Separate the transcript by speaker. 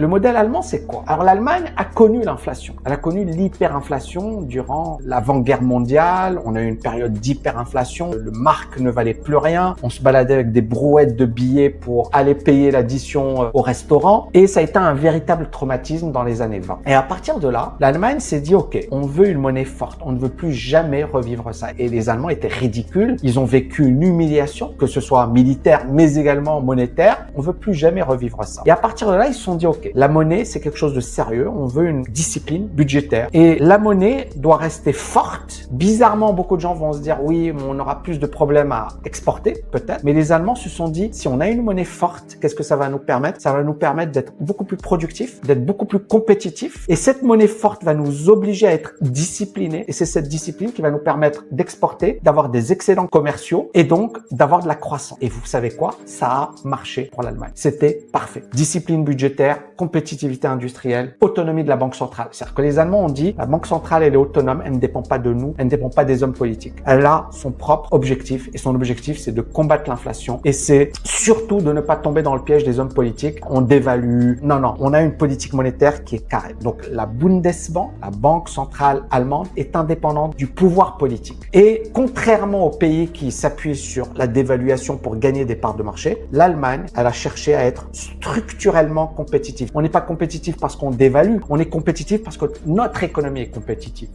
Speaker 1: Le modèle allemand, c'est quoi? Alors l'Allemagne a connu l'inflation. Elle a connu l'hyperinflation durant l'avant-guerre mondiale. On a eu une période d'hyperinflation. Le mark ne valait plus rien. On se baladait avec des brouettes de billets pour aller payer l'addition au restaurant. Et ça a été un véritable traumatisme dans les années 20. Et à partir de là, l'Allemagne s'est dit, OK, on veut une monnaie forte. On ne veut plus jamais revivre ça. Et les Allemands étaient ridicules. Ils ont vécu une humiliation, que ce soit militaire, mais également monétaire. On veut plus jamais revivre ça. Et à partir de là, ils se sont dit, OK, la monnaie, c'est quelque chose de sérieux. On veut une discipline budgétaire. Et la monnaie doit rester forte. Bizarrement, beaucoup de gens vont se dire, oui, on aura plus de problèmes à exporter, peut-être. Mais les Allemands se sont dit, si on a une monnaie forte, qu'est-ce que ça va nous permettre? Ça va nous permettre d'être beaucoup plus productifs, d'être beaucoup plus compétitifs. Et cette monnaie forte va nous obliger à être disciplinés. Et c'est cette discipline qui va nous permettre d'exporter, d'avoir des excédents commerciaux et donc d'avoir de la croissance. Et vous savez quoi? Ça a marché pour l'Allemagne. C'était parfait. Discipline budgétaire, compétitivité industrielle, autonomie de la banque centrale. C'est-à-dire que les Allemands ont dit, la banque centrale, elle est autonome, elle ne dépend pas de nous, elle ne dépend pas des hommes politiques. Elle a son propre objectif et son objectif, c'est de combattre l'inflation et c'est surtout de ne pas tomber dans le piège des hommes politiques. On dévalue. Non, on a une politique monétaire qui est carrée. Donc, la Bundesbank, la banque centrale allemande, est indépendante du pouvoir politique. Et contrairement aux pays qui s'appuient sur la dévaluation pour gagner des parts de marché, l'Allemagne, elle a cherché à être structurellement compétitive. On n'est pas compétitif parce qu'on dévalue, on est compétitif parce que notre économie est compétitive.